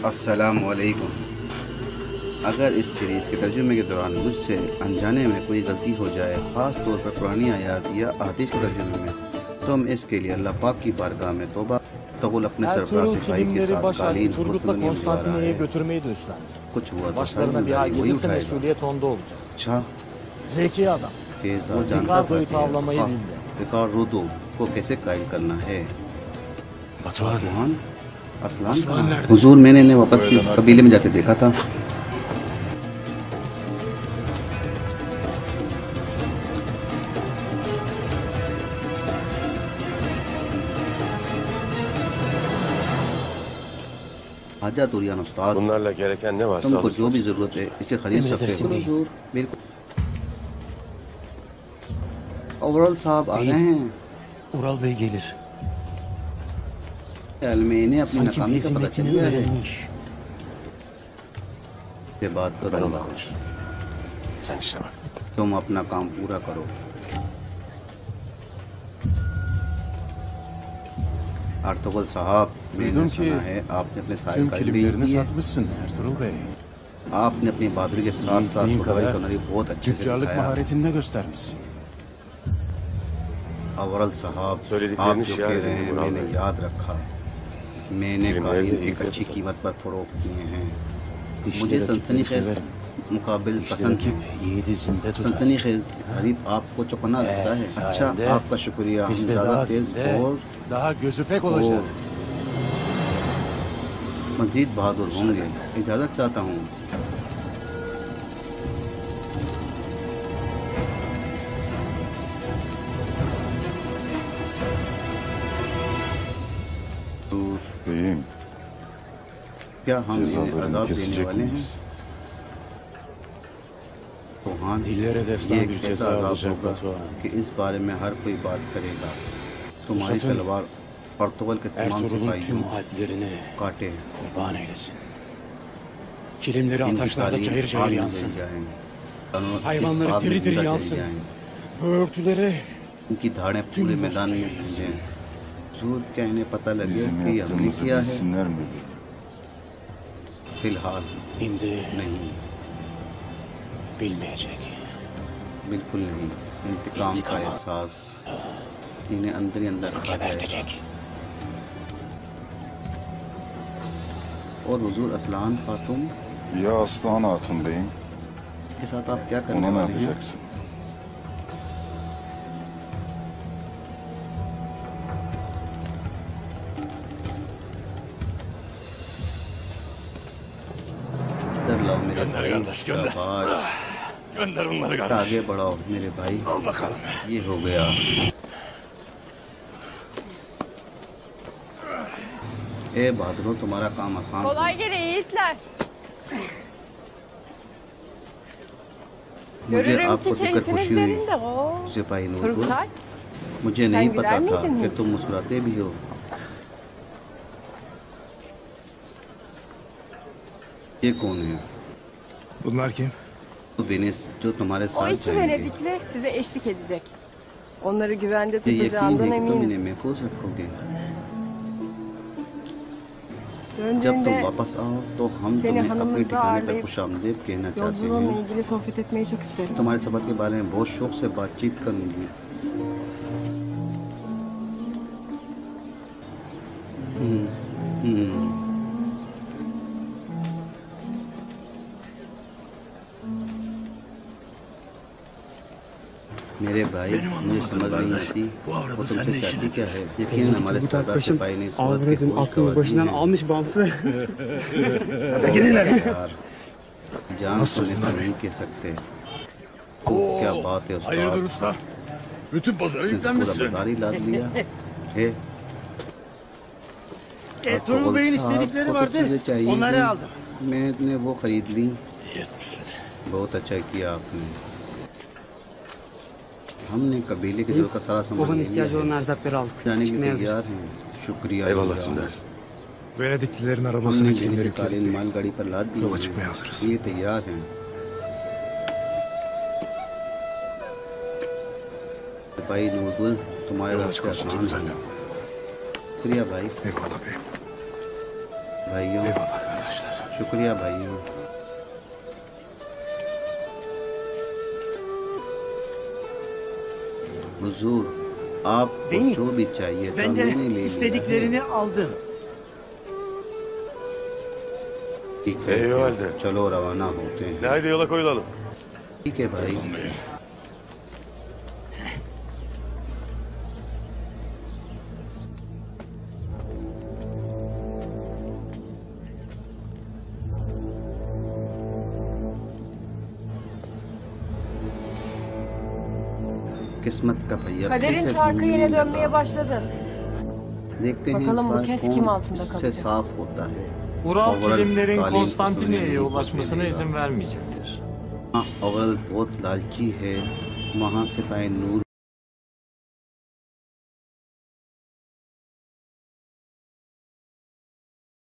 अस्सलामु अलैकुम। अगर इस सीरीज़ के तर्जुमे के दौरान मुझसे अनजाने में कोई गलती हो जाए, ख़ास तौर पर पुरानी आयात या अहादीस के तर्जुमे में, तो हम इसके लिए अल्लाह पाक की बारगाह में तौबा तगुल अपने सरफराज सिपाही के साथ कालीन Konstantiniye'ye götürmeyi de üstlendi. कुछ हुआ तो Başlarına bir ay gelirse mesuliyet onda olacak. अच्छा Zeki adam. वो जानता था Ricardo'yu tavlamayı bildi. रिकार्डो को कैसे कायल करना है। बतवान असलान हुजूर, मैंने इन्हें वापस कबीले में जाते देखा था। हाजा तुरियान उस्ताद, bunlarla gereken ne varsa तुमको alırsın. जो भी जरूरत है इसे खरीद सकते हो। हुजूर बिल्कुल। ओवरऑल साहब आ गए हैं। Ural Bey gelir. में इन्हें अपनी Sanki नाकामी का पता चल hizmetini गया है। öğrenmiş. से बात Ben करो, onunla konuşurum. Sen işine bak. तुम अपना काम पूरा करो। अर्तुगरुल साहब, मैंने Duydum ki सुना है आपने अपने सारे tüm कायल kilimlerini बेच दिए। satmışsın Ertuğrul Bey. आपने अपनी बहादुरी के साथ साथ İstediğin खुदाई kadar का हुनर बहुत अच्छे से tüccarlık दिखाया। maharetini de göstermişsin. अवरल साहब, söylediklerini आप जो शियार कह रहे edin हैं Murat मैंने Bey. याद रखा। मैंने Filmleri कालीन de iyi एक अच्छी fiyatı कीमत पर फरोख्त किए हैं। Dişli मुझे सनसनी rakipleri खेज severim. मुकाबिल Dişli पसंद rakip है। yiğidi zinde tutar. सनसनी खेज हरीफ आपको चौकना लगता है। अच्छा, sayende आपका शुक्रिया। हम Biz de ज़्यादा daha तेज zinde, और daha gözü pek olacağız. मजीद बहादुर होंगे। इजाज़त चाहता हूँ। Beyim, क्या हम इन्हें cezalarını अजाब देने kesecek वाले हैं? miyiz? तो हाँ, Dillere destan ये bir एक ऐसा ceza अजाब olacak होगा Batuhan. कि इस बारे में हर कोई बात करेगा। तुम्हारी Pusat'ın तलवार और तुगल के तमाम Ertuğrul'un tüm सिपाहियों alplerini काटे। kurban eylesin. Kilimleri इनकी ataşlarda तालीम cayır आग cayır में yansın. जल जाएं। Hayvanları इस आग में diri diri जिंदा yansın. जल जाएं। Böğürtüleri इनकी धाड़ें पूरे मैदान में फैलें। हुजूर, क्या इन्हें पता लगे Bizim कि हमने yaptığımızı किया है? bilsinler mi beyim? फिलहाल indi नहीं, bilmeyecek. बिल्कुल नहीं। इंतकाम का एहसास इन्हें अंदर ही अंदर खा जाएगा। Gebertecek. और हुजूर असलान खातून Ya Aslan Hatun beyim, के साथ आप क्या करने ona ne वाले हैं? yapacaksın? इधर लाओ मेरे Gönder भाई। kardeş, gönder. शाबाश। Gönder bunları kardeş. आगे बढ़ाओ मेरे भाई। Al bakalım. ये हो गया। ए बहादुरों, तुम्हारा काम आसान है। Kolay gele yiğitler. मुझे Görürüm आपको ki देखकर keyfiniz खुशी हुई yerinde. Oo. सिपाही नूरपुर। Turgutay, मुझे sen नहीं güler पता था miydin कि hiç? तुम मुस्कुराते भी हो। ये कौन है? Bunlar kim? तो वेनिस जो तुम्हारे o साथ iki जाएंगे। Venedikli size eşlik edecek. Onları güvende मुझे यकीन tutacağından है कि तुम eminim. इन्हें महफूज रखोगे। जब तुम Döndüğünde वापस आओ तो हम seni तुम्हें अपने hanımızda ठिकाने पर ağırlayıp खुशामदीद कहना चाहते yolculuğunla हैं। ilgili sohbet etmeyi çok isterim. तुम्हारे सफर के बारे में बहुत शौक से बातचीत करूंगी। हम्म, हम्म। मेरे भाई, मुझे समझ नहीं आती वो तुमसे चाहती क्या है। यकीन हमारे सरदार सिपाही ने इस बात की Avradın खोज aklını करवा दी başından है। almış bamsı. यार, जान सुनने से नहीं कह सकते। क्या बात है Hayırdır उस्ताद, usta? Bütün pazara पूरा yüklenmişsin. बाजार ही लाद लिया है। Ertuğrul Bey'in istedikleri आपको तो vardı. चीजें चाहिए Onları थी। aldım. मैंने वो खरीद ली। İyi etmişsin. बहुत अच्छा किया आपने। हमने कबीले की जरूरत का सारा सामान Baba'nın ले लिया ihtiyacı olan है। erzakları aldık. जाने के Çıkmaya लिए तैयार hazırız. हैं। शुक्रिया। Eyvallah शुक्रिया। Sünder. Venediklilerin हमने arabasını मेरी kilimleri कालीन yükledik. माल गाड़ी पर लाद दी Yola है। çıkmaya hazırız. ये तैयार हैं। भाई नूरगुल, तुम्हारे रास्ते आसान हैं। शुक्रिया भाई। Eyvallah beyim. भाइयों, Eyvallah kardeşler. शुक्रिया भाइयों। हुजूर, आपको Beyim, जो भी चाहिए था Ben मैंने ले de लिया istediklerini aldım. है। ठीक है, İyi o halde. चलो रवाना होते हैं। Haydi yola koyulalım. ठीक है भाई। किस्मत का भैया फिर Kaderin से çarkı घूमने yine लगा। dönmeye başladı. देखते हैं Bakalım इस bu बार kez कौन kim altında इससे kalacak? साफ होता है। Ural Avral kilimlerin Galil Konstantiniyye'ye Osmanlı'nın ulaşmasına Osmanlı'ya. izin vermeyecektir. हाँ, औरत बहुत लालची है। वहाँ से पाए नूर